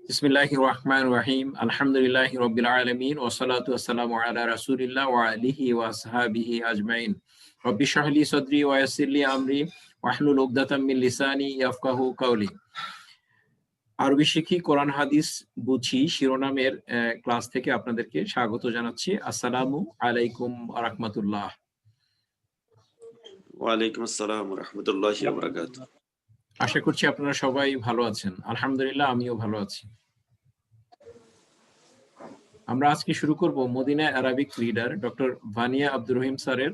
বিসমিল্লাহির রহমানির রহিম। আলহামদুলিল্লাহি রাব্বিল আলামিন ওয়া সালাতু ওয়াসসালামু আলা রাসূলিল্লাহ ওয়া আলিহি ওয়া আসহাবিহি আজমাইন। রব্বি ইশরাহ লি সাদরি ওয়া ইয়াসসির লি আমরি ওয়াহলুল উকদাতাম মিন লিসানি ইয়াফকাহু কাওলি। আরবি শিখি, কোরআন হাদিস বুঝি শিরোনামের ক্লাস থেকে আপনাদেরকে স্বাগত জানাচ্ছি। আসসালামু আলাইকুম ওয়া রাহমাতুল্লাহ। ওয়া আলাইকুম আসসালাম ওয়া রাহমাতুল্লাহি ওয়া বারাকাতুহু। আশা করছি আপনারা সবাই ভালো আছেন। আলহামদুলিল্লাহ, আমিও ভালো আছি। আমরা আজকে শুরু করব Madina Arabic reader doctor Vaniya Abdur Rahim স্যারের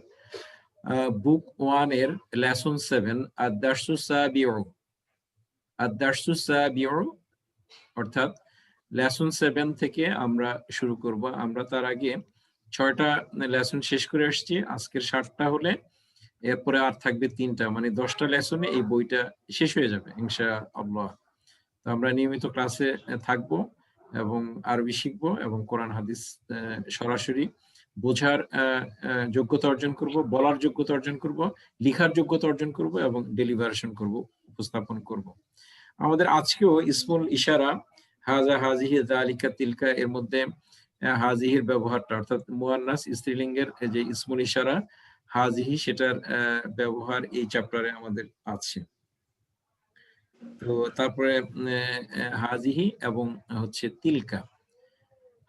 বুক 1 এর লেসন 7 আদ-দারসুস সাবিউ, অর্থাৎ লেসন 7 থেকে আমরা শুরু করব। আমরা তার আগে 6টা লেসন শেষ করে আসছি। আজকের 7টা হলে এরপরে আর থাকবে 3টা, মানে 10টা লেসনে এই বইটা শেষ হয়ে যাবে ইনশাআল্লাহ। তো আমরা নিয়মিত ক্লাসে থাকবো এবং আরবি শিখবো এবং কোরআন হাদিস সরাসরি বোঝার যোগ্যতা অর্জন করব, বলার যোগ্যতা অর্জন করব, লিখার যোগ্যতা অর্জন করব এবং ডেলিভারেশন করব, উপস্থাপন করব। আমাদের আজকেও ইসমুল ইশারা হাজা, হাজিহি, যালিকা, তিলকা এর মধ্যে হাজিহির ব্যবহারটা, অর্থাৎ মুয়ান্নাস স্ত্রীলিঙ্গের যে ইসমুল ইশারা হাজিহি, সেটার ব্যবহার এই চ্যাপ্টারে আমাদের আছে। তো তারপরে হাজিহি এবং হচ্ছে তিলকা।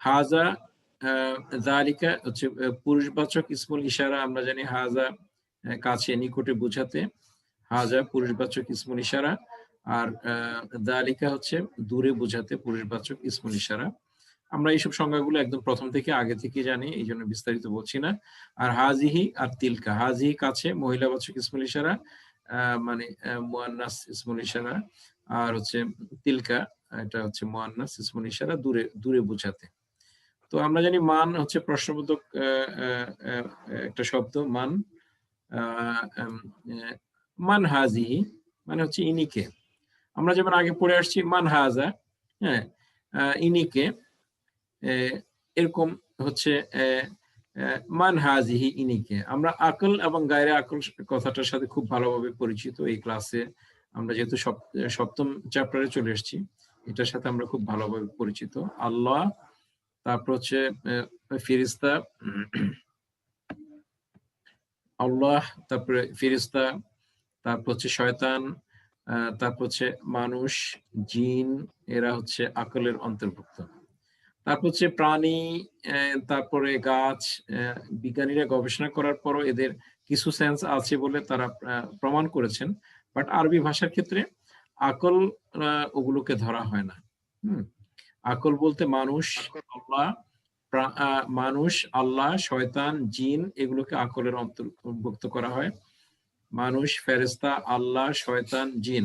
হাজা, যালিকা হচ্ছে পুরুষবাচক ইসমুল ইশারা। আমরা জানি হাজা কাছে, নিকটে বোঝাতে, হাজা পুরুষবাচক ইসমুল ইশারা, আর যালিকা হচ্ছে দূরে বোঝাতে পুরুষবাচক ইসমুল ইশারা। আমরা এইসব সংজ্ঞাগুলো একদম প্রথম থেকে আগে থেকে জানি, এই জন্য বিস্তারিত বলছি না। আর হাজিহি আর তিলকা, হাজিহি কাছে মহিলাবাচক ইসমুল ইশারা, মানে মুয়ান্নাস ইসমুল ইশারা, আর হচ্ছে তিলকা এটা হচ্ছে মুয়ান্নাস ইসমুল ইশারা, দূরে দূরে বোঝাতে। তো আমরা জানি মান হচ্ছে প্রশ্নবোধক একটা শব্দ। মান হাজিহি মানে হচ্ছে ইনিকে। আমরা যেমন আগে পড়ে আসছি মান হাজা, হ্যাঁ, ইনিকে, এরকম হচ্ছে মান হাজিহি, ইনিকে। আমরা আকল এবং গায়রে আকল কথাটার সাথে খুব ভালোভাবে পরিচিত এই ক্লাসে। আমরা যেহেতু সপ্তম চ্যাপ্টারে চলে এসেছি, এটার সাথে আমরা খুব ভালোভাবে পরিচিত। আল্লাহ, তারপর হচ্ছে ফেরেশতা, আল্লাহ, তারপরে ফেরেশতা, তারপর হচ্ছে শয়তান, তারপর হচ্ছে মানুষ, জিন, এরা হচ্ছে আকলের অন্তর্ভুক্ত। তারপর হচ্ছে প্রাণী, তারপরে গাছ। বিজ্ঞানীরা গবেষণা করার পরও এদের কিছু সেন্স আছে বলে তারা প্রমাণ করেছেন, বাট আরবি ভাষার ক্ষেত্রে আকল ওগুলোকে ধরা হয় না। আকল বলতে মানুষ, আল্লাহ, শয়তান, জিন, এগুলোকে আকলের অন্তর্ভুক্ত করা হয়। মানুষ, ফেরেশতা, আল্লাহ, শয়তান, জিন।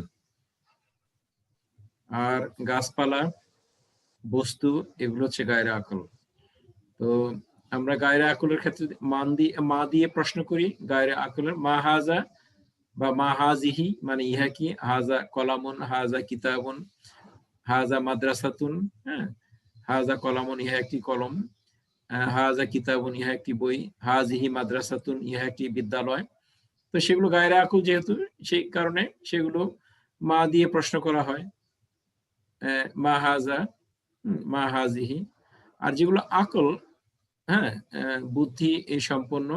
আর গাছপালা, বস্তু, এগুলো হচ্ছে গায়রে আকল। তো আমরা গায়রে আকলের ক্ষেত্রে মা দিয়ে প্রশ্ন করি। গায়রে আকলের মা হাজা বা মা হাজিহি মানে ইহা কি, হাজা কলামুন, হাজা কিতাবুন, হাজা মাদ্রাসাতুন, হ্যাঁ, হাজা কলামুন, ইহা একটি কলম, হাজা কিতাবুন, ইহা একটি বই, হাজিহি মাদ্রাসাতুন, ইহা একটি বিদ্যালয়। তো সেগুলো গায়রে আকল যেহেতু, সেই কারণে সেগুলো মা দিয়ে প্রশ্ন করা হয়, মা হাজা, মা হাজিহি। আর যেগুলো আকল, হ্যাঁ, বুদ্ধি এই সম্পন্ন,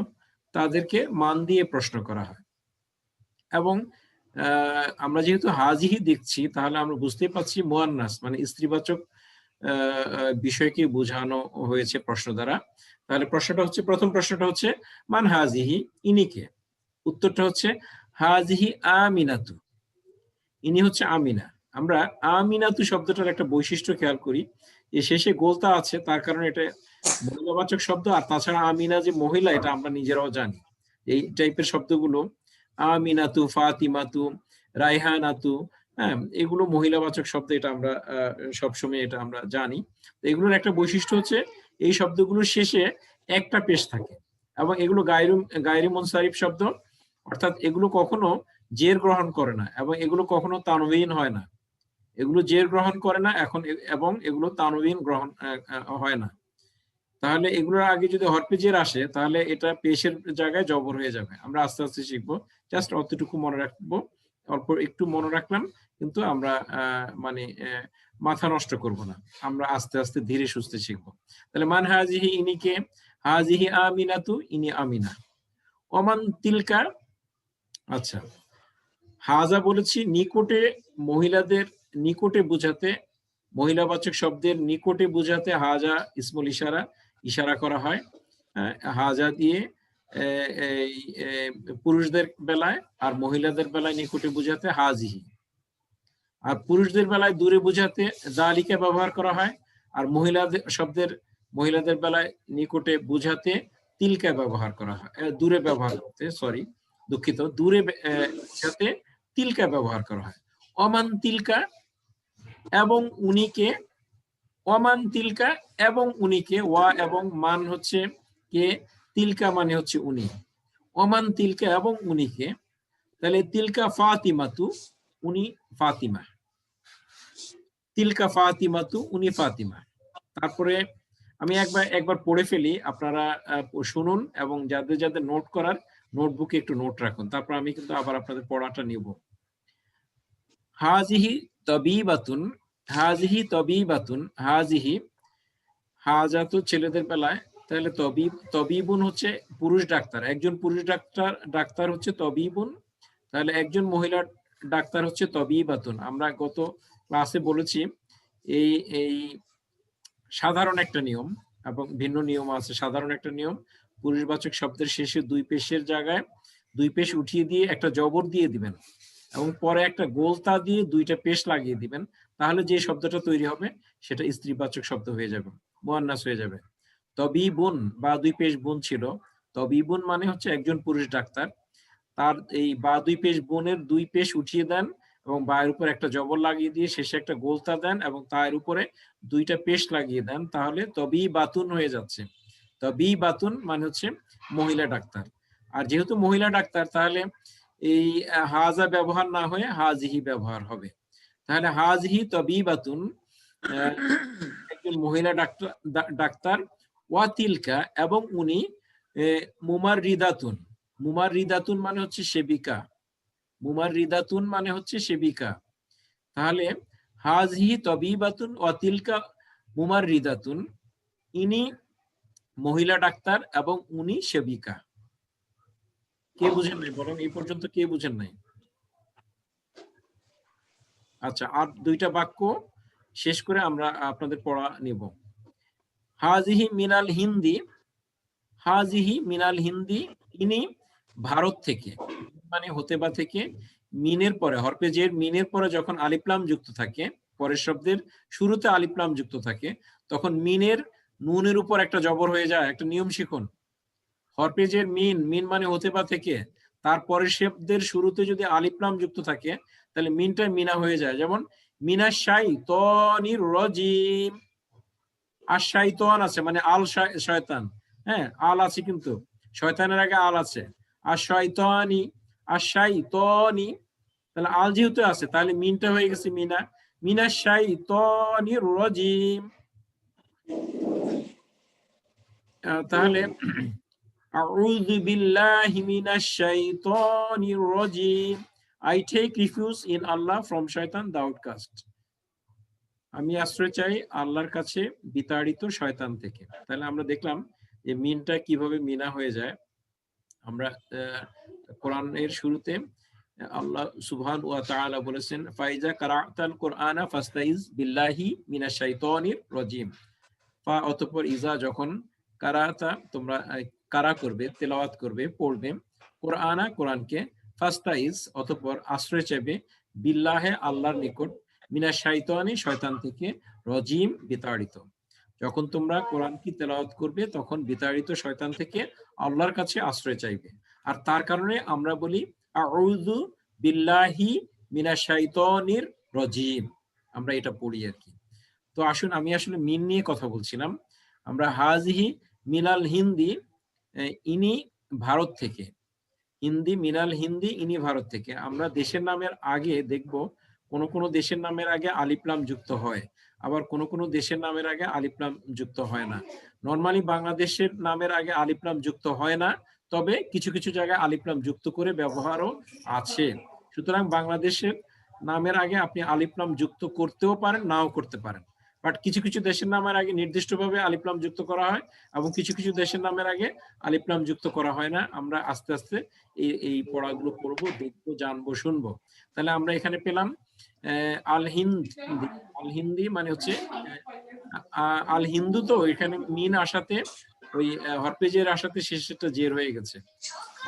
তাদেরকে মান দিয়ে প্রশ্ন করা হয়। এবং আমরা যেহেতু হাজিহি দেখছি, তাহলে আমরা বুঝতেই পারছি মুয়ান্নাস মানে স্ত্রীবাচক বিষয়কে বোঝানো হয়েছে প্রশ্ন দ্বারা। তাহলে প্রথম প্রশ্নটা হচ্ছে মান হাজিহি, ইনিকে। উত্তরটা হচ্ছে হাজিহি আমিনাতু, ইনি হচ্ছে আমিনা। আমরা আমিনাতু শব্দটার একটা বৈশিষ্ট্য খেয়াল করি, যে শেষে গোলতা আছে, তার কারণে এটা মহিলাবাচক শব্দ। আর তাছাড়া আমিনা যে মহিলা, এটা আমরা নিজেরাও জানি। এই টাইপের শব্দগুলো আমিনাতু, ফাতিমাতু, রাইহানাতু, হ্যাঁ, এগুলো মহিলাবাচক শব্দ। এটা আমরা সবসময় এটা আমরা জানি। এগুলোর একটা বৈশিষ্ট্য হচ্ছে এই শব্দগুলোর শেষে একটা পেশ থাকে, এবং এগুলো গায়রি মুনসারিফ শব্দ, অর্থাৎ এগুলো কখনো জের গ্রহণ করে না, এবং এগুলো কখনো তানবিন হয় না। এগুলো জের গ্রহণ করে না এবং এগুলো তানবিন গ্রহণ হয় না। তাহলে এগুলোর আগে যদি হরফে জের আসে, তাহলে এটা পেশের জায়গায় জবর হয়ে যাবে। আমরা আস্তে আস্তে শিখবো, জাস্ট অতটুকু মনে রাখবো, অল্প একটু মনে রাখলাম, কিন্তু আমরা মানে মাথা নষ্ট করব না, আমরা আস্তে আস্তে ধীরে সুস্থে শিখবো। তাহলে মান হাজিহি, ইনি কে? হাজিহি আমিনাতু, ইনি আমিনা। ওমান তিলকা, আচ্ছা হাজা বলেছি নিকটে, মহিলাদের নিকটে বুঝাতে, মহিলাবাচক শব্দের নিকটে বুঝাতে হাজা ইসমুল ইশারা, ইশারা করা হয়। হাজা দিয়ে এই পুরুষদের বেলায়, আর মহিলাদের বেলায় নিকটে বুঝাতে হাজিহি। আর পুরুষদের বেলায় দূরে বুঝাতে জালিকা ব্যবহার করা হয়, আর মহিলাদের শব্দের মহিলাদের বেলায় নিকটে বুঝাতে তিলকা ব্যবহার করা হয়, দূরে ব্যবহার করতে, সরি দুঃখিত, দূরে বুঝাতে তিলকা ব্যবহার করা হয়। অমান তিলকা এবং উনিকে, অমান তিলকা এবং উনিকে, ওয়া এবং মান হচ্ছে কে, তিলকা মানে হচ্ছে উনি, অমান তিলকা এবং উনিকে। তাহলে তিলকা ফাতিমাতু, উনি ফাতিমা, তিলকা ফাতিমাতু, উনি ফাতিমা। তারপরে আমি একবার পড়ে ফেলি, আপনারা শুনুন এবং যাদের যাদের নোট করার নোটবুকে একটু নোট রাখুন, তারপর আমি কিন্তু আবার আপনাদের পড়াটা নিব। হাজিহি তবিবাতুন, হাজিহি তবিবাতুন, হাজিহি, হাজা তো ছেলেদের বেলায়, তাহলে তবিবুন হচ্ছে পুরুষ ডাক্তার, একজন পুরুষ ডাক্তার হচ্ছে তবিবুন, তাহলে একজন মহিলা ডাক্তার হচ্ছে তবিবাতুন। আমরা গত ক্লাসে বলেছি এই এই সাধারণ একটা নিয়ম এবং ভিন্ন নিয়ম আছে। সাধারণ একটা নিয়ম, পুরুষবাচক শব্দের শেষে দুই পেশের জায়গায় দুই পেশ উঠিয়ে দিয়ে একটা জবর দিয়ে দিবেন এবং পরে একটা গোলতা দিয়ে দুইটা পেশ লাগিয়ে দিবেন, তাহলে যে শব্দটা তৈরি হবে সেটা স্ত্রীবাচক শব্দ হয়ে যাবে, মুয়ান্নাস হয়ে যাবে। তবিবুন বা দুই পেশ বুন ছিল, তবিবুন মানে হচ্ছে একজন পুরুষ ডাক্তার, তার এই বা দুই পেশ বুনের দুই পেশ উঠিয়ে দেন এবং বায়ের উপর একটা জবর লাগিয়ে দিয়ে শেষে একটা গোলতা দেন এবং তার উপরে দুইটা পেশ লাগিয়ে দেন, তাহলে তবি বাতুন হয়ে যাচ্ছে। তবি বাতুন মানে হচ্ছে মহিলা ডাক্তার। আর যেহেতু মহিলা ডাক্তার, তাহলে এই হাজা ব্যবহার না হয়ে হাজিহি ব্যবহার হবে। তাহলে হাজিহি তবি বাতুন, একজন মহিলা ডাক্তার, ওয়া তিলকা এবং উনি মুমার রিদাতুন, মুমার রিদাতুন মানে হচ্ছে সেবিকা, মুমার রিদাতুন মানে হচ্ছে সেবিকা। তাহলে হাজহি তবিবাতুন ওয়া তিলকা মুমার রিদাতুন, ইনি মহিলা ডাক্তার এবং উনি সেবিকা। কে বুঝেন নাই বলেন, এই পর্যন্ত কে বুঝেন নাই? আচ্ছা, আর দুইটা বাক্য শেষ করে আমরা আপনাদের পড়া নিব। হাজিহি মিনাল হিন্দি, হাজিহি মিনাল হিন্দি, ইনি ভারত থেকে, মানে হতে বা থেকে, মিনের পরে হরপেজের মিনের পরে যখন আলিফলাম যুক্ত থাকে, পরের শব্দের শুরুতে আলিফলাম যুক্ত থাকে, তখন মিনের নুনের উপর একটা জবর হয়ে যায়। একটা নিয়ম শিখুন, হরপেজের মিন, মিন মানে হতে বা থেকে, তারপরের শব্দের শুরুতে যদি আলিফলাম যুক্ত থাকে তাহলে মিনটা মিনা হয়ে যায়। যেমন মিনা শাইতানির রাজিম, আর শাইতান আছে মানে আল শয়তান, হ্যাঁ আল আছে কিন্তু শয়তানের আগে আল আছে, আর শয়তানি, আর শাইতানি, তাহলে আল যেহেতু আছে তাহলে মিনটা হয়ে গেছে মিনা, মিনা শাইতানির রাজিম। তাহলে আউযু বিল্লাহি মিনাশ শাইতানির রাজিম, I take refuge in Allah from shaitan the outcast, আমি আশ্রয় চাই আল্লাহর কাছে বিতাড়িত শয়তান থেকে। তাহলে আমরা দেখলাম যে মিনটা কিভাবে মিনা হয়ে যায়। আমরা কোরআনের শুরুতে আল্লাহ সুবহানাহু ওয়া তাআলা বলেছেন, ফাইজা কারাতাল কোরআনা ফাস্তাইজ বিল্লাহি মিনাশ শাইতানির রাজিম। ফা অতঃপর ইজা যখন, কারাতা তোমরা কারা করবে, তেলাওয়াত করবে, পড়বে, কোরআনা কোরআনকে, ফাস্তাইজ অতঃপর আশ্রয় চাইবে, বিল্লাহে আল্লাহর নিকট, মিনাশ শাইতানি শয়তান থেকে, রাজিম বিতাড়িত। যখন তোমরা কোরআন কি তেলাওয়াত করবে তখন বিতাড়িত শয়তান থেকে আল্লাহর কাছে আশ্রয় চাইবে। আর তার কারণে আমরা বলি আউযু বিল্লাহি মিনাশ শাইতানির রাজিম, আমরা এটা পড়ি আর কি। তো আসুন, আমি আসলে মিন নিয়ে কথা বলছিলাম। আমরা হাজিহি মিনাল হিন্দি, ইনি ভারত থেকে, হিন্দি মিনাল হিন্দি, ইনি ভারত থেকে। আমরা দেশের নামের আগে দেখব কোন কোন দেশের নামের আগে আলিফলাম যুক্ত হয়, আবার কোন কোন দেশের নামের আগে আলিফলাম যুক্ত হয় না। নরমালি বাংলাদেশের নামের আগে আলিফলাম যুক্ত হয় না, তবে কিছু কিছু জায়গায় আলিফলাম যুক্ত করে ব্যবহারও আছে। সুতরাং বাংলাদেশের নামের আগে আপনি আলিফ লাম যুক্ত করতেও পারেন, নাও করতে পারেন। বাট কিছু কিছু দেশের নামের আগে নির্দিষ্টভাবে আলিফ লাম যুক্ত করা হয় এবং কিছু কিছু দেশের নামের আগে আলিফ লাম যুক্ত করা হয় না। আমরা আস্তে আস্তে এই পড়াগুলো পড়বো, দেখবো, জানবো, শুনবো। তাহলে আমরা এখানে পেলাম আল হিন্দ। আল হিন্দি মানে হচ্ছে আল হিন্দু, তো এখানে মিন আসাতে ওই হরপেজের আসাতে শেষেরটা জের হয়ে গেছে।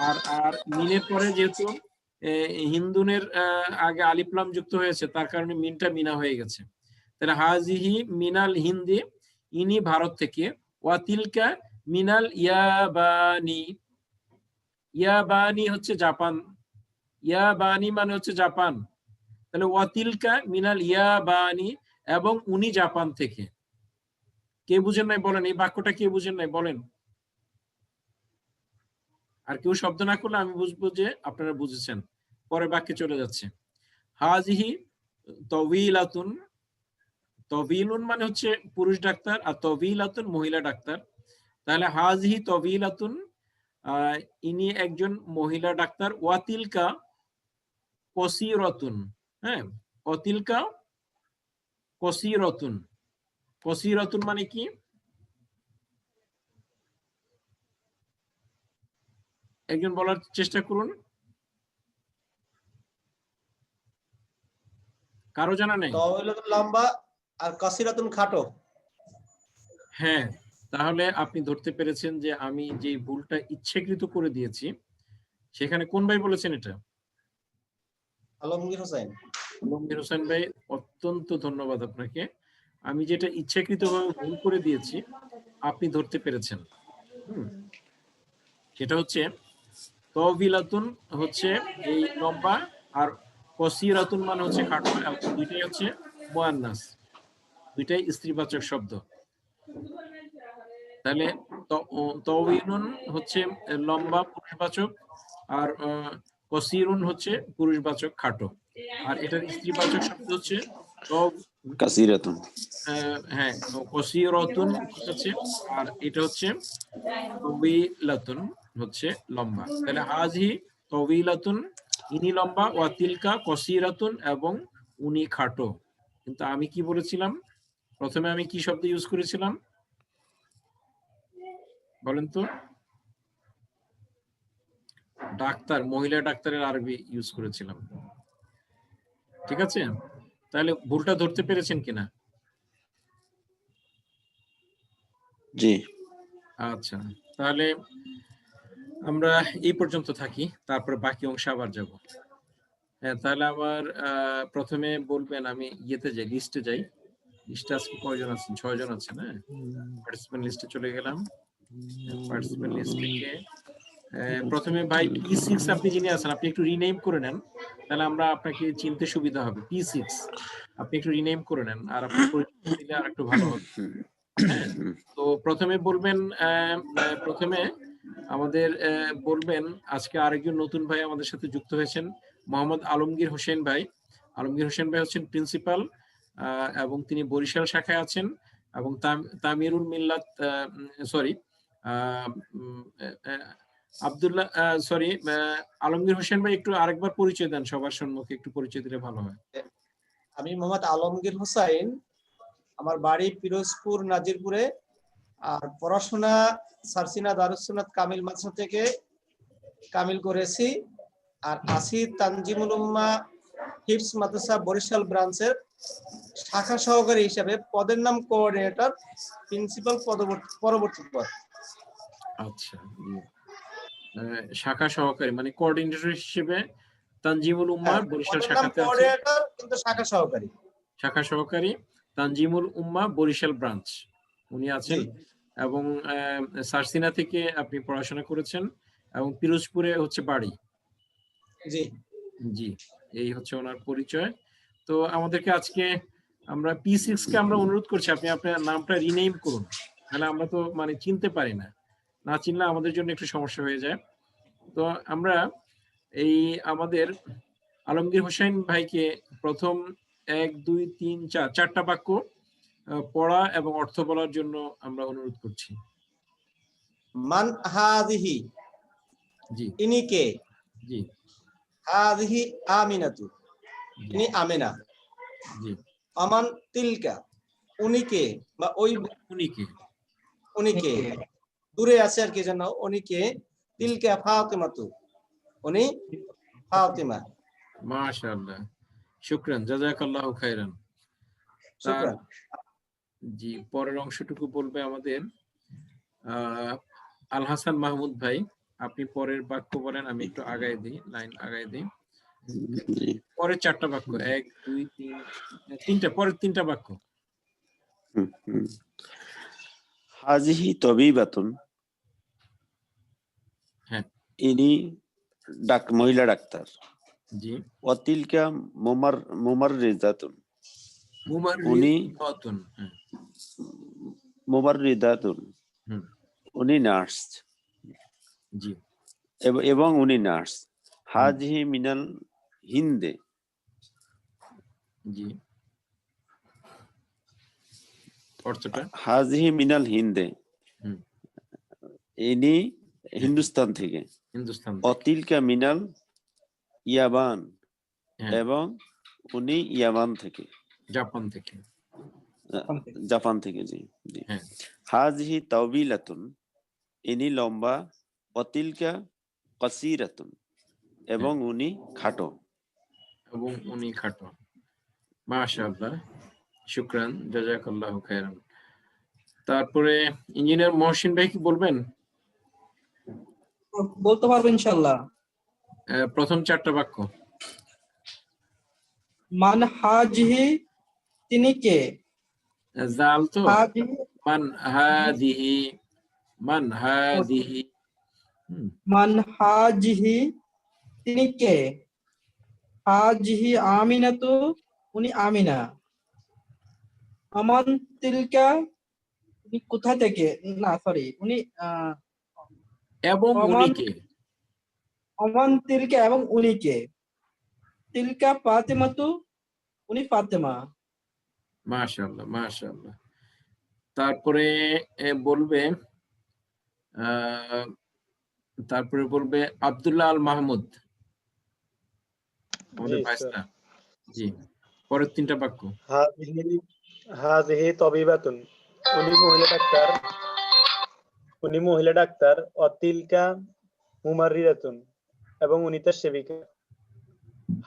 আর মিনের পরে যেহেতু হিন্দুনের আগে আলিফ লাম যুক্ত হয়েছে, তার কারণে মিনটা মিনা হয়ে গেছে। তাহলে হাজিহি মিনাল হিন্দি, ইনি ভারত থেকে। ওয়াতিলকা মিনাল ইয়াবানি। ইয়াবানি হচ্ছে জাপান। ইয়াবানি মানে হচ্ছে জাপান। তাহলে ওয়াতিলকা মিনাল ইয়াবানি, এবং উনি জাপান থেকে। কে বুঝেন নাই বলেন, এই বাক্যটা কে বুঝেন নাই বলেন। আর কেউ শব্দ না করলে আমি বুঝবো যে আপনারা বুঝেছেন। পরের বাক্যে চলে যাচ্ছে। হাজিহি তবিলাতুন। তবিলুন মানে হচ্ছে পুরুষ ডাক্তার, আর তবিলাতুন মহিলা ডাক্তার। তাহলে হাজিহি তবিলাতুন, ইনি একজন মহিলা ডাক্তার। ওয়াতিলকা কসিরতুন। হ্যাঁ, অতিলকা কসিরতুন। কসিরতুন মানে কি? একজন বলার চেষ্টা করুন। কারো জানা নেই? তওয়াইলাতুন লম্বা আর কাসিরাতুন খাটো। হ্যাঁ, তাহলে আপনি ধরতে পেরেছেন যে আমি যে ভুলটা ইচ্ছাকৃত করে দিয়েছি। সেখানে কোন ভাই বলেছেন এটা? আলমগীর হোসেন। আলমগীর হোসেন ভাই, অত্যন্ত ধন্যবাদ আপনাকে। আমি যেটা ইচ্ছাকৃতভাবে ভুল করে দিয়েছি আপনি ধরতে পেরেছেন। সেটা হচ্ছে তবিলাতুন হচ্ছে এই লম্বা, আর কসিরাতুন মানে হচ্ছে খাটো, এবং দুইটাই হচ্ছে মুয়ান্নাস, দুইটাই স্ত্রীবাচক শব্দ। তাহলে তওয়িলুন হচ্ছে লম্বা পুরুষবাচক, আর কসিরুন হচ্ছে পুরুষবাচক খাটো। আর এটার স্ত্রীবাচক শব্দ হচ্ছে কাসিরাতুন। হ্যাঁ, কসিরাতুন হচ্ছে, আর এটা হচ্ছে তওয়িলাতুন হচ্ছে লম্বা। তাহলে হাজি তওয়িলাতুন, ইনি লম্বা। ওয়া তিলকা কসিরাতুন, এবং উনি খাটো। কিন্তু আমি কি বলেছিলাম? প্রথমে আমি কি শব্দ ইউজ করেছিলাম বলেন তো? ডাক্তার, মহিলা ডাক্তারের আরবি ইউজ করেছিলাম। ঠিক আছে, তাহলে ভুলটা ধরতে পেরেছেন কিনা? জি। আচ্ছা, তাহলে আমরা এই পর্যন্ত থাকি, তারপর বাকি অংশ আবার যাব। হ্যাঁ, তাহলে আবার প্রথমে বলবেন, আমি ইয়েতে যাই, লিস্টে যাই। লিস্টে আজকে কয়জন আছেন? 6 জন আছেন। হ্যাঁ, পার্টিসিপেন্ট লিস্টে চলে গেলাম। পার্টিসিপেন্ট লিস্ট থেকে প্রথমে ভাই P6 আপনি যিনি আছেন, আপনি একটু রিনেম করে নেন, তাহলে আমরা আপনাকে চিনতে সুবিধা হবে। P6 আপনি একটু রিনেম করে নেন, আর আপনি পরিচয় দিলে আর একটু ভালো হবে। হ্যাঁ, তো প্রথমে বলবেন, প্রথমে আমাদের বলবেন, আজকে আরেকজন নতুন ভাই আমাদের সাথে যুক্ত হয়েছেন, মোহাম্মদ আলমগীর হোসেন ভাই। আলমগীর হোসেন ভাই হচ্ছেন প্রিন্সিপাল, এবং তিনি বরিশাল শাখায় আছেন। এবং তামিরুল মিল্লাত, সরি, আব্দুল্লাহ, সরি, আলমগীর হোসেন ভাই একটু আরেকবার পরিচয় দেন, সবার সম্মুখে একটু পরিচয় দিলে ভালো হয়। আমি মোহাম্মদ আলমগীর হোসেন, আমার বাড়ি পিরোজপুর নাজিরপুরে, আর পড়াশোনা সারসিনা দারুস সুন্নাত কামিল মাদ্রাসা থেকে কামিল করেছি। আর আছি তানজিমুল উম্মাহ হিফজ মাদ্রাসা বরিশাল ব্রাঞ্চের শাখা সহকারী হিসাবে। পদের নাম কোঅর্ডিনেটর, প্রিন্সিপাল পরবর্তী পদ। আচ্ছা, শাখা সহকারী মানে কোঅর্ডিনেটর হিসেবে তানজিমুল উম্মাহ বরিশাল শাখাতে আছে। কোঅর্ডিনেটর কিন্তু শাখা সহকারী। শাখা সহকারী তানজিমুল উম্মাহ বরিশাল ব্রাঞ্চ উনি আছেন। এবং সারসিনা থেকে আপনি পড়াশোনা করেছেন, এবং পিরোজপুরে হচ্ছে বাড়ি। জি জি, এই হচ্ছে ওনার পরিচয়। তো আমাদেরকে আজকে আমরা P6 কে আমরা অনুরোধ করছি, আপনি আপনার নামটা রিনেম করুন, তাহলে আমরা তো মানে চিনতে পারি না, না চিনলে আমাদের জন্য একটু সমস্যা হয়ে যায়। তো আমরা এই আমাদের আলমগীর হোসেন ভাইকে প্রথম 1 2 3 4 চারটা বাক্য পড়া এবং অর্থ বলার জন্য আমরা অনুরোধ করছি। মান হাযিহি, জি ইনি কে? জি হাযিহি আমিনাতু, ইনি আমিনা। জি আমান তিলকা, উনি কে বা ওই উনি কি? উনি কে, দূরে আছে আর কি জন্য উনি কে। তিলকা ফাতিমাতু, উনি ফাতিমা। মাশাআল্লাহ, শুকরান, জাযাকাল্লাহু খাইরান। তার শুকরান। জি পরের অংশটুকু বলবে আমাদের আল হাসান মাহমুদ ভাই। আপনি পরের বাক্য বলেন, আমি একটু আগায় দিই, লাইন আগায় দিই। জি পরের 4টা বাক্য, 1 2 3 3টা, পরের 3টা বাক্য। হুম, হুম। হাজিহি তবিবাতুন, হ্যাঁ ইনি মহিলা ডাক্তার। জি। ওয়াতিলকা মুমাররিজাতুন, উনি মুমাররিদাতুন, হ্যাঁ মুমাররিদাতুন, হুম উনি নার্স। জি এবং উনি নার্স। হাজিহি মিনাল হিন্দে, জি। অর্থটা? হাজিহি মিনাল হিন্দে, হুম ইনি হিন্দুস্তান থেকে। হিন্দুস্তান থেকে, অতিলকা মিনাল ইয়াবান, হ্যাঁ এবং উনি ইয়ামান থেকে, জাপান থেকে, জাপান থেকে। জি জি। হ্যাঁ হাজিহি তাওবিলাতুন, ইনি লম্বা। অতিলকা কাসিরাতুন, এবং উনি খাটো। এবং উনি খাটো। মাশাআল্লাহ, শুকরান, জাযাকাল্লাহু খাইরান। তারপরে ইঞ্জিনিয়ার মহসিন ভাই কি বলবেন? বলতে পারবো ইনশাল্লাহ। প্রথম 4টা বাক্য। মান হাজিহি, তিনি কে। জাল তো, হাজিহি, মান হাদিহি, মান হাদিহি। মান হাজিহি, তিনি কে। হাজিহি আমিনাতু, উনি আমিনা। আমান তিলকা, উনি কোথা থেকে, না সরি উনি এবং উনি আমান, কে? আমান তিলকা এবং উনি কে। তিলকা ফাতিমাতু, উনি ফাতেমা। মাশাআল্লাহ মাশাআল্লাহ। তারপরে বলবে তারপরে বলবে আব্দুল্লাহ আল মাহমুদ, আমাদের জি স্যার। ভাইস্তা। জি পরের 3টা বাক্য। হাজিহি তবিবাতুন, উনি মহিলা ডাক্তার। উনি মহিলা ডাক্তার। অতিলকা মুমাররিদাতুন, এবং উনি তার সেবিকা।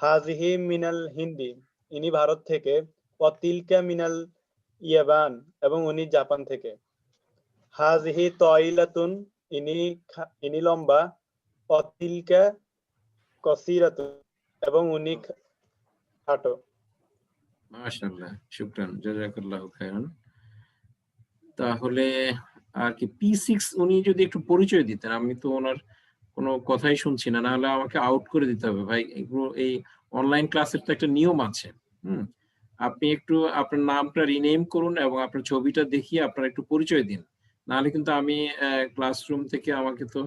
হাজিহি মিনাল হিন্দি, ইনি ভারত থেকে। অতিলকা মিনাল ইয়াবান, এবং উনি জাপান থেকে। হাজিহি তয়লাতুন, ইনি লম্বা। অতিলকা কসিরাতুন, এবং উনি খাটো। মাশাআল্লাহ, শুকরান, জাযাকাল্লাহু খাইরান। তাহলে আর কি P6 উনি যদি একটু পরিচয় দিতেন, আমি তো ওনার কোনো কথাই শুনছি না, নাহলে আমাকে আউট করে দিতে হবে ভাই। এগুলো এই অনলাইন ক্লাসের তো একটা নিয়ম আছে। হুম, আপনি একটু আপনার নামটা রিনেম করুন এবং আপনার ছবিটা দেখিয়ে আপনার একটু পরিচয় দিন, নাহলে কিন্তু আমি ক্লাসরুম থেকে আমাকে তো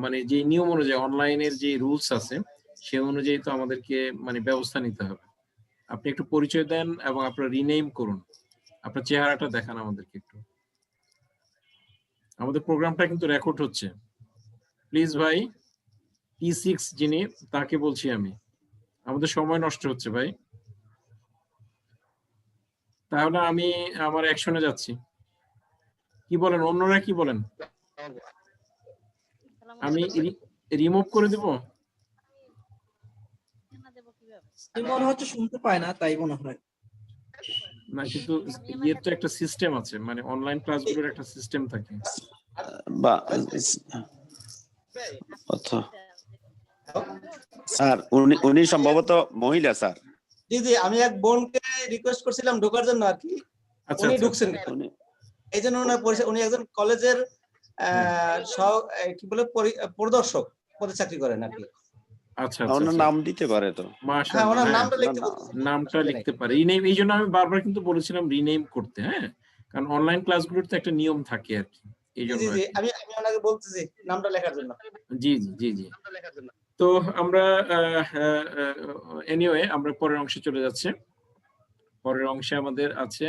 মানে যে নিয়ম অনুযায়ী অনলাইনের যে রুলস আছে সে অনুযায়ী তো আমাদেরকে মানে ব্যবস্থা নিতে হবে। আপনি একটু পরিচয় দেন এবং আপনার রিনেম করুন, আপনার চেহারাটা দেখান আমাদেরকে একটু। আমাদের প্রোগ্রামটা কিন্তু রেকর্ড হচ্ছে, প্লিজ ভাই। P6 যিনি, তাকে বলছি আমি, আমাদের সময় নষ্ট হচ্ছে ভাই। তাহলে আমি আমার অ্যাকশনে যাচ্ছি, কি বলেন অন্যরা, কি বলেন? আমি রিমুভ করে দিব? মনে হচ্ছে শুনতে পায় না, তাই মনে হয়। না কিন্তু ইয়ের তো একটা সিস্টেম আছে, মানে অনলাইন ক্লাসগুলোর একটা সিস্টেম থাকে। বা স্যার উনি সম্ভবত মহিলা স্যার। জি জি, আমি এক বোনকে রিকোয়েস্ট করছিলাম ঢোকার জন্য আর কি, আচ্ছা উনি আচ্ছা ঢুকছেন। এই জন্য ওনার পরিচয়, উনি একজন কলেজের কি বলে পরিদর্শক পদে চাকরি করেন আর কি। আচ্ছা আচ্ছা ওনার আচ্ছা, নাম দিতে পারে তো। হ্যাঁ, মাশাআল্লাহ, ওনার হ্যাঁ নামটা লিখতে বলতেছি। নামটা লিখতে পারে, রিনেম। এই জন্য আমি বারবার কিন্তু বলেছিলাম রিনেম করতে, হ্যাঁ, কারণ অনলাইন ক্লাসগুলোর তো একটা নিয়ম থাকে আর কি, এই জি জন্য জি আর জি, কি। আমি ওনাকে বলতেছি নামটা লেখার জন্য। জি জি জি জি। তো আমরা এনিওয়ে আমরা পরের অংশে চলে যাচ্ছে। পরের অংশে আমাদের আছে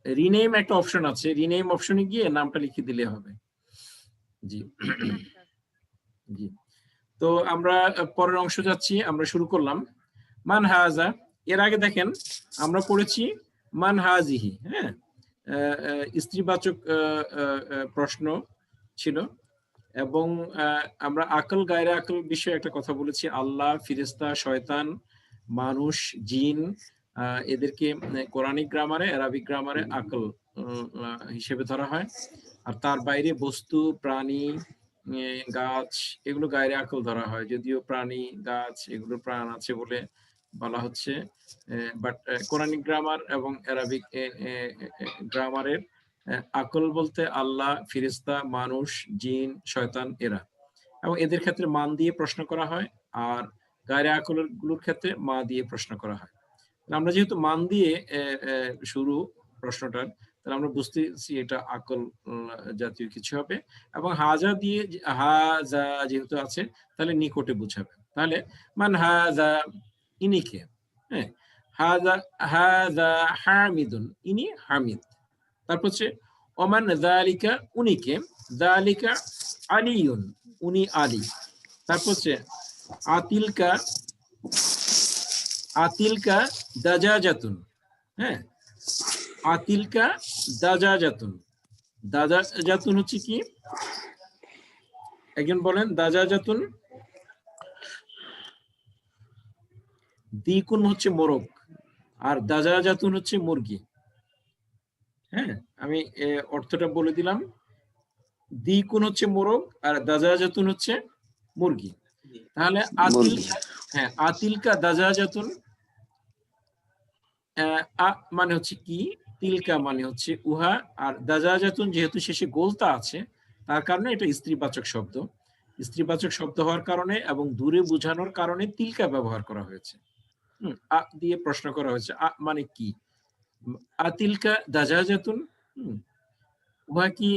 রিনেম, একটা অপশন আছে, রিনেম অপশনে গিয়ে নামটা লিখে দিলে হবে। জি জি। তো আমরা পরের অংশ যাচ্ছি, আমরা শুরু করলাম। মান হাজা, এর আগে দেখেন আমরা পড়েছি মান হাজিহি, হ্যাঁ, স্ত্রীবাচক প্রশ্ন ছিল, এবং আমরা আকল গায়রে আকল বিষয়ে একটা কথা বলেছি। আল্লাহ, ফিরেস্তা, শয়তান, মানুষ, জিন, এদেরকে কোরআনিক গ্রামারে, আরবিক গ্রামারে আকল হিসেবে ধরা হয়। আর তার বাইরে বস্তু, প্রাণী, গাছ, এগুলো গায়রে আকল ধরা হয়, যদিও প্রাণী, গাছ এগুলো প্রাণ আছে বলে বলা হচ্ছে। বাট কোরআনিক গ্রামার এবং আরবিক গ্রামারের আকল বলতে আল্লাহ, ফিরেস্তা, মানুষ, জিন, শয়তান এরা, এবং এদের ক্ষেত্রে মান দিয়ে প্রশ্ন করা হয়, আর গায়রে আকলের গুলোর ক্ষেত্রে মা দিয়ে প্রশ্ন করা হয়। আমরা যেহেতু মান দিয়ে শুরু প্রশ্নটার, তাহলে আমরা বুঝতেছি এটা আকল জাতীয় কিছু হবে, এবং হাজা দিয়ে হাজা যেহেতু আছে তাহলে নিকটে বুঝাবে। তাহলে মান হাজা, ইনি কে? হ্যাঁ, হাজা হাজা হামিদুন, ইনি হামিদ। তারপর হচ্ছে ওমান যালিকা, উনি কে? যালিকা আলিয়ুন, উনি আলী। তারপর হচ্ছে আতিলকা, আতিলকা দাজাজাতুন, হ্যাঁ, আতিলকা দাজাজাতুন। দাজাজাতুন হচ্ছে কি? একজন বলেন দাজাজাতুন। দ্বিগুণ হচ্ছে মোরগ, আর দাজাজাতুন হচ্ছে মুরগি। হ্যাঁ, আমি অর্থটা বলে দিলাম। দ্বিগুণ হচ্ছে মোরগ আর দাজাজাতুন হচ্ছে মুরগি। তাহলে আতিলকা, হ্যাঁ, আতিলকা দাজাজাতুন মানে হচ্ছে কি? তিলকা মানে হচ্ছে উহা, আর দাজাজাতুন যেহেতু শেষে গোলতা আছে তার কারণে এটা স্ত্রীবাচক শব্দ। স্ত্রীবাচক শব্দ হওয়ার কারণে এবং দূরে বোঝানোর কারণে তিলকা ব্যবহার করা হয়েছে। আ দিয়ে প্রশ্ন করা হয়েছে, আ মানে কি? আতিলকা দাজাজাতুন, উহা কি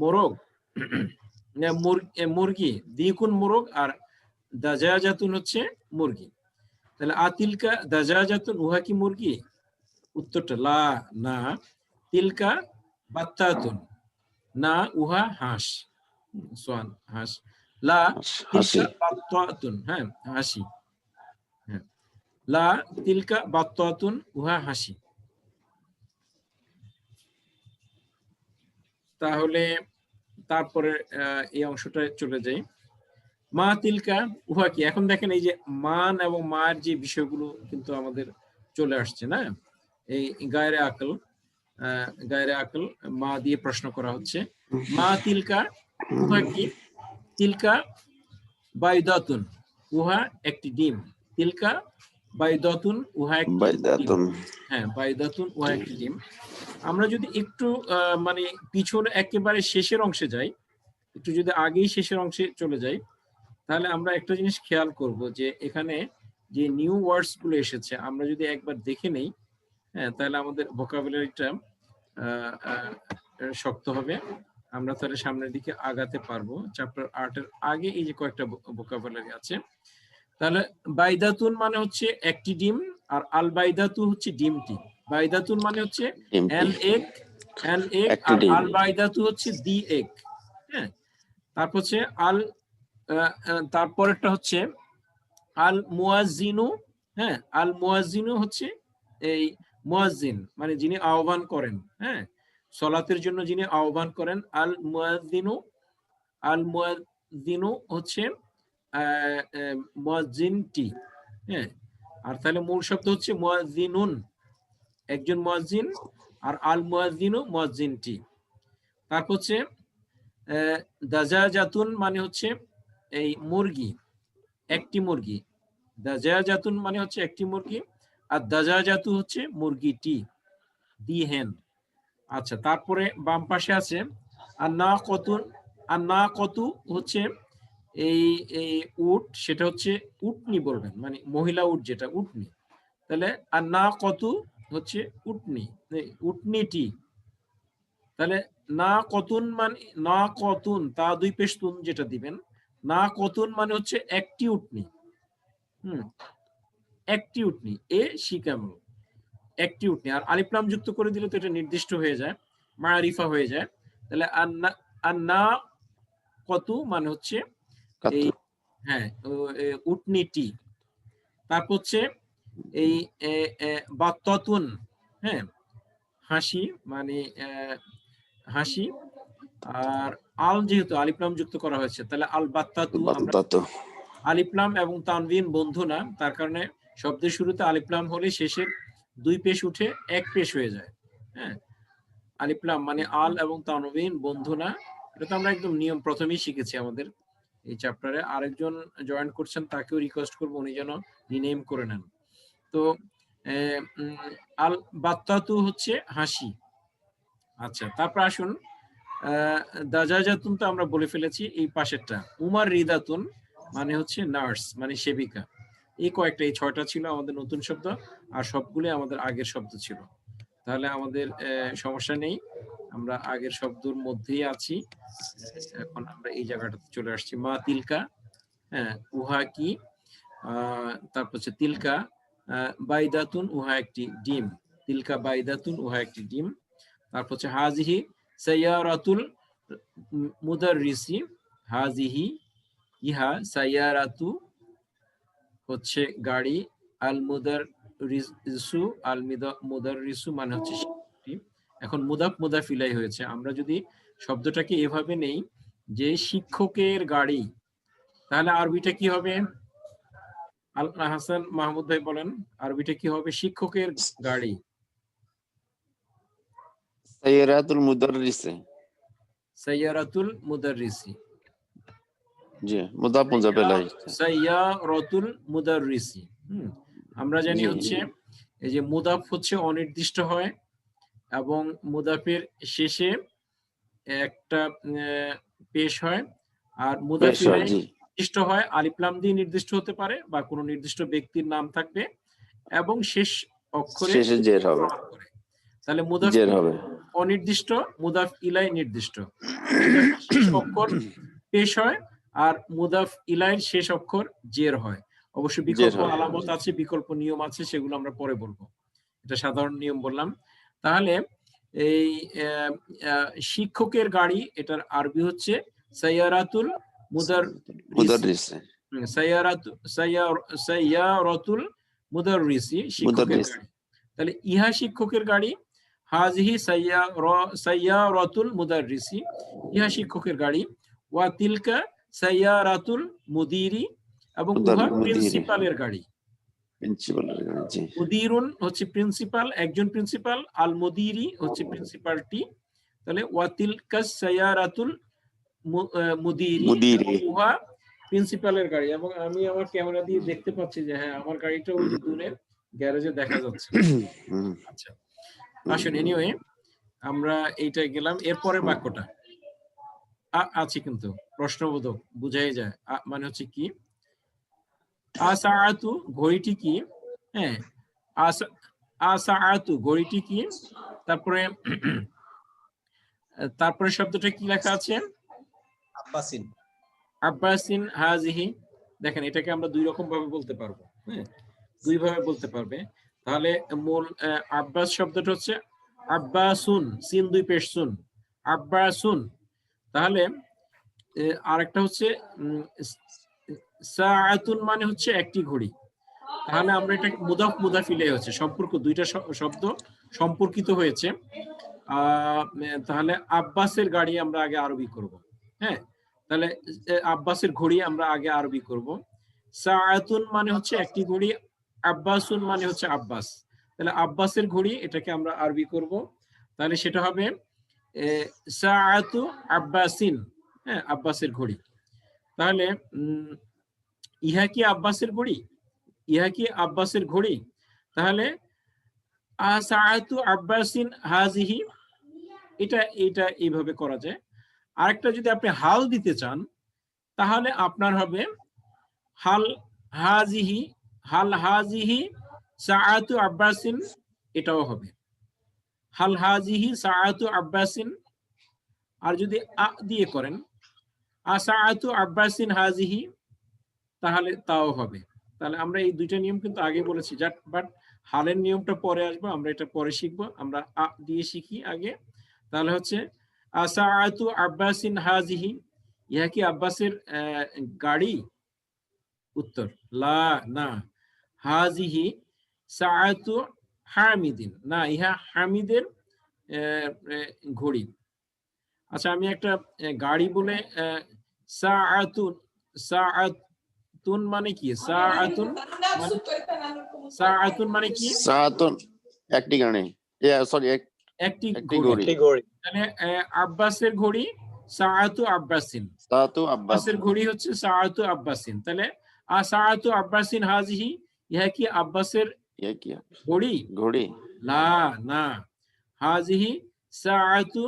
মোরগ না মুরগি? দ্বিগুণ মোরগ, আর দাজাজাতুন হচ্ছে মুরগি। তাহলে আতিলকা দাজাজাতুন, উহা কি মুরগি? উত্তরটা লা, না। তিলকা বাত্তাতুন, না, উহা হাঁস। সোয়ান, হাঁস। লা তিলকা বাত্তাতুন, হ্যাঁ, হাসি। হ্যাঁ, লা তিলকা বাত্তাতুন, উহা হাসি। তাহলে তারপরে এই অংশটা চলে যাই। মা তিলকা, উহা কি? এখন দেখেন এই যে মান এবং মার যে বিষয়গুলো কিন্তু আমাদের চলে আসছে না, এই গায়রে আকল, গায়রে আকল মা দিয়ে প্রশ্ন করা হচ্ছে। মা তিলকা, উহা কি? তিলকা বাইদাতুন, উহা একটি ডিম। তিলকা বাইদাতুন, উহা একটি ডিম। হ্যাঁ, বাইদাতুন, উহা একটি ডিম। আমরা যদি একটু মানে পিছনে একেবারে শেষের অংশে যাই, একটু যদি আগেই শেষের অংশে চলে যাই, তাহলে আমরা একটা জিনিস খেয়াল করব যে এখানে যে নিউ ওয়ার্ডস গুলো এসেছে আমরা যদি একবার দেখে নেই, হ্যাঁ, তাহলে আমাদের ভোকাবুলারিটা শক্ত হবে, আমরা তাহলে সামনের দিকে আগাতে পারবো। চ্যাপ্টার 8 এর আগে এই যে কয়েকটা ভোকাবুলারি আছে। তাহলে বাইদাতুন মানে হচ্ছে একটি ডিম, আর আল বাইদাতু হচ্ছে ডিমটি। বাইদাতুন মানে হচ্ছে অ্যান এগ, অ্যান এগ, আর আল বাইদাতু হচ্ছে দি এগ। হ্যাঁ, তারপর হচ্ছে আল, তারপরেরটা হচ্ছে আল মুয়াজ্জিনু। হ্যাঁ, আল মুয়াজ্জিনু হচ্ছে এই মুয়াজ্জিন মানে যিনি আহ্বান করেন, হ্যাঁ, সালাতের জন্য যিনি আহ্বান করেন। আল মুয়াজ্জিনু, আল মুয়াজ্জিনু হচ্ছে মুয়াজ্জিনটি। হ্যাঁ, আর তাহলে মূল শব্দ হচ্ছে মুয়াজ্জিনুন, একজন মুয়াজ্জিন, আর আল মুয়াজ্জিনু মুয়াজ্জিনটি। তারপর হচ্ছে দাজাজাতুন মানে হচ্ছে এই মুরগি, একটি মুরগি। দাজাজাতুন মানে হচ্ছে একটি মুরগি, আর দাজাজাতু হচ্ছে মুরগিটি, দি হেন। আচ্ছা, তারপরে বাম পাশে আছে আর না কতুন। আর না কতু হচ্ছে এই উট, সেটা হচ্ছে উটনি বলবেন, মানে মহিলা উট যেটা, উটনি। তাহলে আর না কতু হচ্ছে উটনি, উটনিটি। তাহলে না কতুন মানে, না কতুন তা দুই পেশ তুন যেটা দিবেন, না কতুন মানে হচ্ছে একটি উটনি। একটি উটনি, এ শিকামল, একটি উটনি। আর আলিফ লাম যুক্ত করে দিলে তো এটা নির্দিষ্ট হয়ে যায়, মারিফা হয়ে যায়। তাহলে আর না কতু মানে হচ্ছে এই কাতু হ্যাঁ উটনিটি। তারপর হচ্ছে এই বাত্তাতুন, হ্যাঁ হাসি মানে হাসি। আর আল যেহেতু আলিফলাম যুক্ত করা হয়েছে, তাহলে আল বাত্তাতু আমরা বাত্তাতু আলিফলাম এবং তানবিন বন্ধু না, তার কারণে শব্দের শুরুতে আলিফলাম হলে শেষের দুই পেশ উঠে এক পেশ হয়ে যায়। হ্যাঁ, আলিফলাম মানে আল এবং তানবিন বন্ধু না, এটা তো আমরা একদম নিয়ম প্রথমেই শিখেছি আমাদের এই চ্যাপ্টারে। আরেকজন জয়েন করছেন, তাকেও রিকোয়েস্ট করবো উনি যেন রিনেম করে নেন। তো আল বাত্তাতু হচ্ছে হাসি। আচ্ছা, তারপর আসুন দাজাজাতুন তো আমরা বলে ফেলেছি, এই পাশেরটা উমার রিদাতুন মানে হচ্ছে নার্স মানে সেবিকা। এই কয়েকটা, এই 6টা ছিল আমাদের নতুন শব্দ, আর সবগুলো আমাদের আগের শব্দ ছিল। তাহলে আমাদের সমস্যা নেই, আমরা আগের শব্দের মধ্যেই আছি। এখন আমরা এই জায়গাটাতে চলে আসছি। মা তিলকা, হ্যাঁ উহা কি, তারপর হচ্ছে তিলকা বাইদাতুন উহা একটি ডিম, তিলকা বাইদাতুন উহা একটি ডিম। তারপর হচ্ছে হাজিহি সাইয়ারাতুল মুদাররিসি, হাজিহি ইহা সাইয়ারাতু হচ্ছে গাড়ি, আল মুদাররিসু আল মুদাররিসু মানে হচ্ছে শিক্ষকটি। এখন মুদাফ মুদাফ ইলাই হয়েছে, আমরা যদি শব্দটাকে এভাবে নেই যে শিক্ষকের গাড়ি, তাহলে আরবিটা কি হবে? আল হাসান মাহমুদ ভাই বলেন, আরবিটা কি হবে? শিক্ষকের গাড়ি। সাইয়ারাতুল মুদাররিসে, সাইয়ারাতুল মুদাররিসি, জি মুদাফ মুদাফ ইলাইহি, সাইয়ারাতুল মুদাররিসি। আমরা জানি জি, হচ্ছে এই যে মুদাফ হচ্ছে অনির্দিষ্ট হয় এবং মুদাফের শেষে একটা পেশ হয়, আর মুদাফ পেশ হয়, ইলাইহি জি নির্দিষ্ট হয়, আলিফ লাম দিয়ে নির্দিষ্ট হতে পারে বা কোনো নির্দিষ্ট ব্যক্তির নাম থাকবে এবং শেষ অক্ষরে শেষে জের হবে, প্রমাণ করে। তাহলে মুদাফ জের হবে, অনির্দিষ্ট, মুদাফ ইলাই নির্দিষ্ট। শেষ অক্ষর পেশ হয় আর মুদাফ ইলাইয়ের শেষ অক্ষর জের হয়। অবশ্য বিকল্প হয়। আলামত আছে, বিকল্প নিয়ম আছে, সেগুলো আমরা পরে বলবো, এটা সাধারণ নিয়ম বললাম। তাহলে এই শিক্ষকের গাড়ি, এটার আরবি হচ্ছে সাইয়ারাতুল মুদাররিসে, সাইয়ারাতুল মুদাররিসি, শিক্ষকের গাড়ি। তাহলে ইহা শিক্ষকের গাড়ি, হাজিহি সাইয়ারাতুল মুদাররিসি, ইহা শিক্ষকের গাড়ি। ওয়া তিলকা সাইয়ারাতুল মুদিরি, এবং উহা প্রিন্সিপালের গাড়ি। প্রিন্সিপালের গাড়ি, জি মুদিরুন হচ্ছে প্রিন্সিপাল, একজন প্রিন্সিপাল, আল মুদিরি হচ্ছে প্রিন্সিপালটি। তাহলে ওয়া তিলকা সাইয়ারাতুল মুদিরি, উহা প্রিন্সিপালের গাড়ি। এবং আমি আমার ক্যামেরা দিয়ে দেখতে পাচ্ছি যে হ্যাঁ আমার গাড়িটা ওই যে দূরে গ্যারেজে দেখা যাচ্ছে। আচ্ছা আসুন, এনিওয়ে আমরা এইটা গেলাম। এরপরের বাক্যটা আছে কিন্তু প্রশ্নবোধক, বুঝাই যায়। মানে হচ্ছে কি, আসাআতু ঘড়িটি কি, হ্যাঁ আসাআতু ঘড়িটি কি, তারপরে শব্দটা কি লেখা আছে? আব্বাসিন। আব্বাসিন হাজিহি। দেখেন এটাকে আমরা দুই রকম ভাবে বলতে পারবো, হ্যাঁ দুই ভাবে বলতে পারবে। তাহলে মূল আব্বাস শব্দটা হচ্ছে আব্বাসুন, সিন দুই পেশ সুন, আব্বাসুন। তাহলে আরেকটা হচ্ছে সাআতুন মানে হচ্ছে একটি ঘড়ি। তাহলে আমরা এটা মুদাফ মুদাফ ইলাইহি হচ্ছে সম্পর্ক, দুইটা শব্দ সম্পর্কিত হয়েছে। তাহলে আব্বাসের গাড়ি আমরা আগে আরবি করব, হ্যাঁ তাহলে আব্বাসের ঘড়ি আমরা আগে আরবি করব। সাআতুন মানে হচ্ছে একটি ঘড়ি, আব্বাসুন মানে হচ্ছে আব্বাস। তাহলে আব্বাসের ঘড়ি, এটাকে আমরা আরবি করব, তাহলে সেটা হবে সাআতু আব্বাসিন, হ্যাঁ আব্বাসের ঘড়ি। তাহলে ইহা কি আব্বাসের ঘড়ি, ইহা কি আব্বাসের ঘড়ি। তাহলে সাআতু আব্বাসিন হাজিহি, এটা এইভাবে করা যায়। আরেকটা যদি আপনি হাল দিতে চান, তাহলে আপনার হবে হাল হাজিহি সাআতু আব্বাসিন, এটাও হবে হাল হাজিহি সাআতু আব্বাসিন। আর যদি আ দিয়ে করেন আসাআতু আব্বাসিন হাজিহি, তাহলে তাও হবে। তাহলে আমরা এই দুইটা নিয়ম কিন্তু আগে বলেছি, বাট হালের নিয়মটা পরে আসবো, আমরা এটা পরে শিখবো। আমরা আ দিয়ে শিখি আগে। তাহলে হচ্ছে আসাআতু আব্বাসিন হাজিহি, ইহা কি আব্বাসের গাড়ি? উত্তর লা, না। হাজিহি সাআতু হামিদিন, না, ইহা হামিদের ঘড়ি। আচ্ছা, আমি একটা গাড়ি বলে সাআতুন, সাআতুন মানে কি? সাআতুন মানে, সাআতুন মানে কি? সাআতুন একটি গাড়ি, সরি একটি একটি ঘড়ি। ঘড়ি। একটি ঘড়ি। তাহলে আব্বাসের ঘড়ি সাআতু আব্বাসিন, সাআতু আব্বাস, আব্বাসের ঘড়ি হচ্ছে সাআতু আব্বাসিন। তাহলে সাআতু আব্বাসিন হাজিহি, ইহা কি আব্বাসের ইয়া কি ঘড়ি? ঘড়ি? লা, না। হাজিহি সাআতু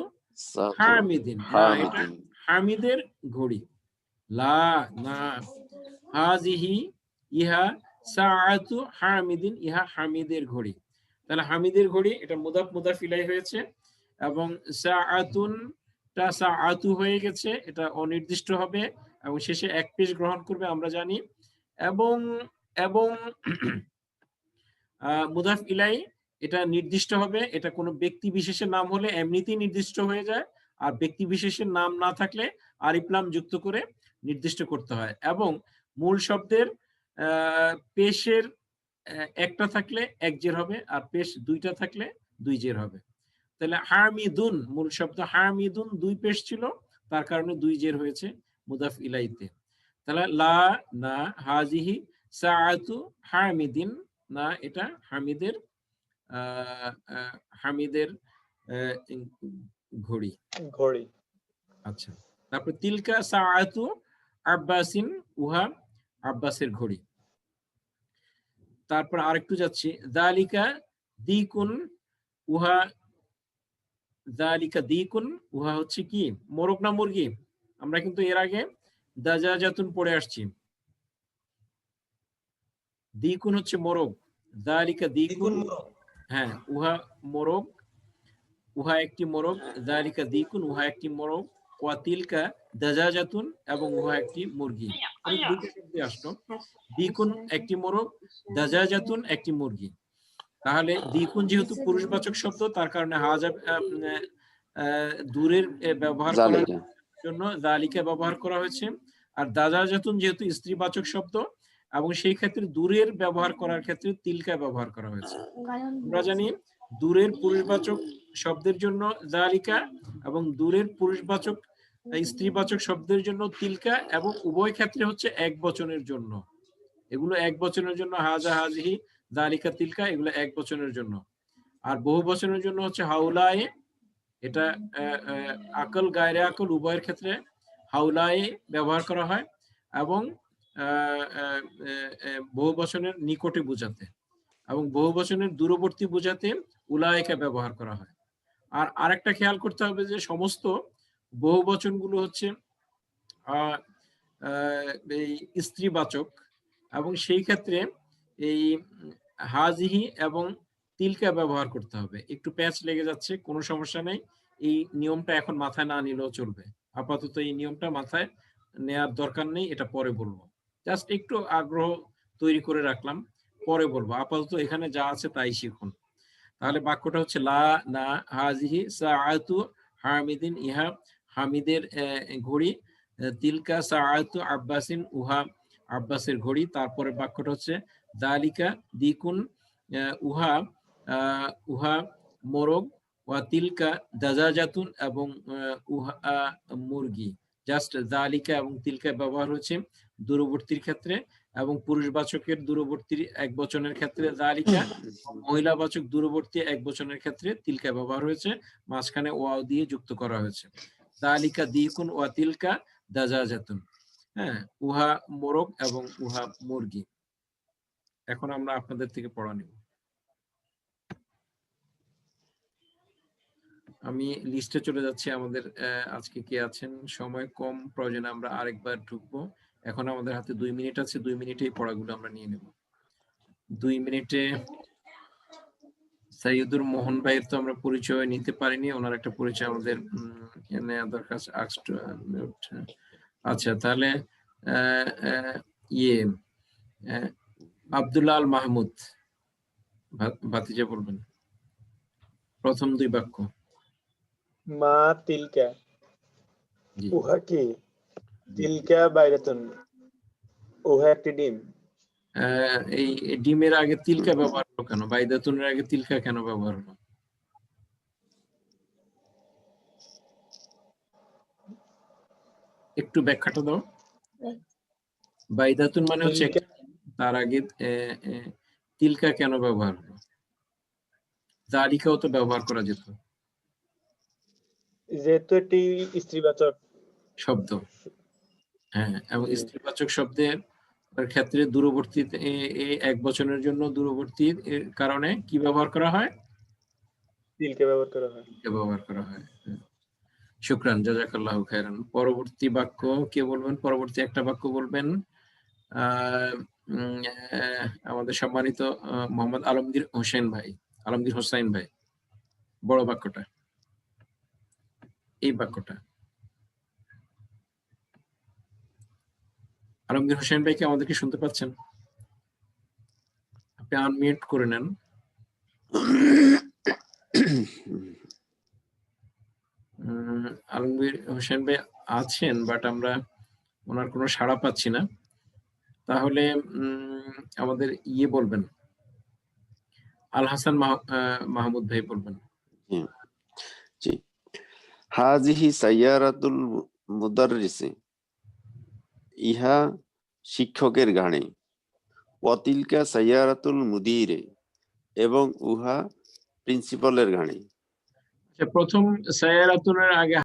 সাআতু হামিদিন, না, এটা হামিদিন, হামিদের ঘড়ি। লা, না। হাজিহি, ইহা সাআতু হামিদিন, ইহা হামিদের ঘড়ি। তাহলে হামিদের ঘড়ি, এটা মুদাফ মুদাফ ইলাই হয়েছে, এবং সাআতুনটা সাআতু হয়ে গেছে, এটা অনির্দিষ্ট হবে এবং শেষে এক পেশ গ্রহণ করবে আমরা জানি। এবং এবং মুদাফ ইলাই এটা নির্দিষ্ট হবে, এটা কোনো ব্যক্তি বিশেষের নাম হলে এমনিতেই নির্দিষ্ট হয়ে যায়, আর ব্যক্তি বিশেষের নাম না থাকলে আলিফ লাম যুক্ত করে নির্দিষ্ট করতে হয়। এবং মূল শব্দের পেশের একটা থাকলে এক জের হবে, আর পেশ দুইটা থাকলে দুই জের হবে। তাহলে হামিদুন, মূল শব্দ হামিদুন দুই পেশ ছিল, তার কারণে দুই জের হয়েছে মুদাফ ইলাইতে। তাহলে লা, না। হাজিহি সাআতু হামিদিন, না, এটা হামিদের হামিদের ঘড়ি। ঘড়ি। আচ্ছা, তারপর তিলকা সাআতু আব্বাসিন, উহা আব্বাসের ঘড়ি। তারপর আরেকটু যাচ্ছি, যালিকা দিকুন, উহা যালিকা দিকুন, উহা হচ্ছে কি মোরগ না মুরগি? আমরা কিন্তু এর আগে দাজাজাতুন পড়ে আসছি। দিকুন হচ্ছে মোরগ, যালিকা দিকুন, হ্যাঁ, উহা মোরগ, উহা একটি মোরগ। যালিকা দিকুন, উহা একটি মোরগ। ওয়া তিলকা দাজাজাতুন, এবং উহা একটি মুরগি। দুটো শব্দ আসলো, দিকুন একটি মোরগ, দাজাজাতুন একটি মুরগি। তাহলে দ্বিগুণ যেহেতু পুরুষবাচক শব্দ, তার কারণে হাজা দূরের ব্যবহার করার জন্য যালিকা ব্যবহার করা হয়েছে। আর দাজাজাতুন যেহেতু স্ত্রীবাচক শব্দ, এবং সেই ক্ষেত্রে দূরের ব্যবহার করার ক্ষেত্রে তিলকা ব্যবহার করা হয়েছে। আমরা জানি দূরের পুরুষবাচক শব্দের জন্য যালিকা, এবং দূরের পুরুষবাচক স্ত্রীবাচক শব্দের জন্য তিলকা, এবং উভয় ক্ষেত্রে হচ্ছে এক বচনের জন্য। এগুলো এক বচনের জন্য হাজা, হাজিহি, যালিকা, তিলকা, এগুলো এক বচনের জন্য। আর বহু বচনের জন্য হচ্ছে হাউলায়ে, এটা আকল গায়রে আকল উভয়ের ক্ষেত্রে হাউলায়ে ব্যবহার করা হয়, এবং বহু বচনের নিকটে বোঝাতে, এবং বহু বচনের দূরবর্তী বোঝাতে উলায়েকা ব্যবহার করা হয়। আর আরেকটা খেয়াল করতে হবে যে সমস্ত বহু বচনগুলো হচ্ছে এই স্ত্রীবাচক, এবং সেই ক্ষেত্রে এই হাজিহি এবং তিলকা ব্যবহার করতে হবে। একটু প্যাচ লেগে যাচ্ছে, কোনো সমস্যা নেই, এই নিয়মটা এখন মাথায় না নিলেও চলবে। আপাতত এই নিয়মটা মাথায় নেয়ার দরকার নেই, এটা পরে বলবো। জাস্ট একটু আগ্রহ তৈরি করে রাখলাম, পরে বলবো। আপাতত এখানে যা আছে তাই শিখুন। তাহলে বাক্যটা হচ্ছে লা, না। হাজিহি সাআতু হামিদিন, ইহা হামিদের ঘড়ি। তিলকা সাআতু আব্বাসিন, উহা আব্বাসের ঘড়ি। তারপরে বাক্যটা হচ্ছে যালিকা দিকুন, উহা উহা মোরগ। ওয়া তিলকা দাজাজাতুন, এবং উহা মুরগি। জাস্ট যালিকা এবং তিলকা ব্যবহার হচ্ছে দূরবর্তীর ক্ষেত্রে, এবং পুরুষবাচকের দূরবর্তী এক বচনের ক্ষেত্রে যালিকা, মহিলাবাচক দূরবর্তী এক বচনের ক্ষেত্রে তিলকা ব্যবহার হয়েছে, মাঝখানে ওয়াও দিয়ে যুক্ত করা হয়েছে। যালিকা দিকুন ওয়া তিলকা দাজাজাতুন, হ্যাঁ, উহা মোরগ এবং উহা মুরগি। এখন আমরা আপনাদের থেকে পড়া নেব। আমি লিস্টে চলে যাচ্ছি, আমাদের আজকে কে আছেন। সময় কম, প্রয়োজনে আমরা আরেকবার ঢুকবো। এখন আমাদের হাতে 2 মিনিট আছে, 2 মিনিটেই পড়াগুলো আমরা নিয়ে নেব। 2 মিনিটে সাইয়দুর মোহন ভাইয়ের তো আমরা পরিচয় নিতে পারিনি, ওনার একটা পরিচয় আমাদের নেওয়া দরকার। আচ্ছা, তাহলে আব্দুল্লাহ আল মাহমুদ ভাতিজা বলবেন প্রথম 2 বাক্য। মা তিলকা, উহা কি? তিলকা বাইরাতুন, উহা একটি ডিম। এই ডিমের আগে তিলকা ব্যবহার হলো কেন? বাইদাতুনের আগে তিলকা কেন ব্যবহার হলো? একটু ব্যাখ্যাটা দাও। বাইদাতুন মানে হচ্ছে তিলকা তার আগে তিলকা কেন ব্যবহার হলো? জালিকাও তো ব্যবহার করা যেত, যেহেতু এটি স্ত্রীবাচক শব্দ। হ্যাঁ, এবং জি। স্ত্রীবাচক শব্দের ক্ষেত্রে দূরবর্তী এক বচনের জন্য দূরবর্তী কারণে কি ব্যবহার করা হয়? তিলকা ব্যবহার করা হয়। তিলকা ব্যবহার করা হয়। শুকরান, জাযাকাল্লাহু খায়রান। পরবর্তী বাক্য কে বলবেন? পরবর্তী একটা বাক্য বলবেন আমাদের সম্মানিত মোহাম্মদ আলমগীর হোসেন ভাই, আলমগীর হোসাইন ভাই। বড় বাক্যটা, এই বাক্যটা। আলমগীর হোসেন ভাই কি আমাদেরকে শুনতে পাচ্ছেন? আপনি আনমিউট করে নেন। আলমগীর হোসেন ভাই আছেন, বাট আমরা ওনার কোনো সাড়া পাচ্ছি না। তাহলে আমাদের ইয়ে বলবেন, আল হাসান মাহমুদ ভাই বলবেন। জি। হাজিহি সাইয়ারাতুল মুদাররিসি, ইহা শিক্ষকের গাড়ি। ওয়াতিলকা সাইয়ারাতুল মুদিরে, এবং উহা প্রিন্সিপালের গাড়ি। প্রথম সায়ারাতুনের আগে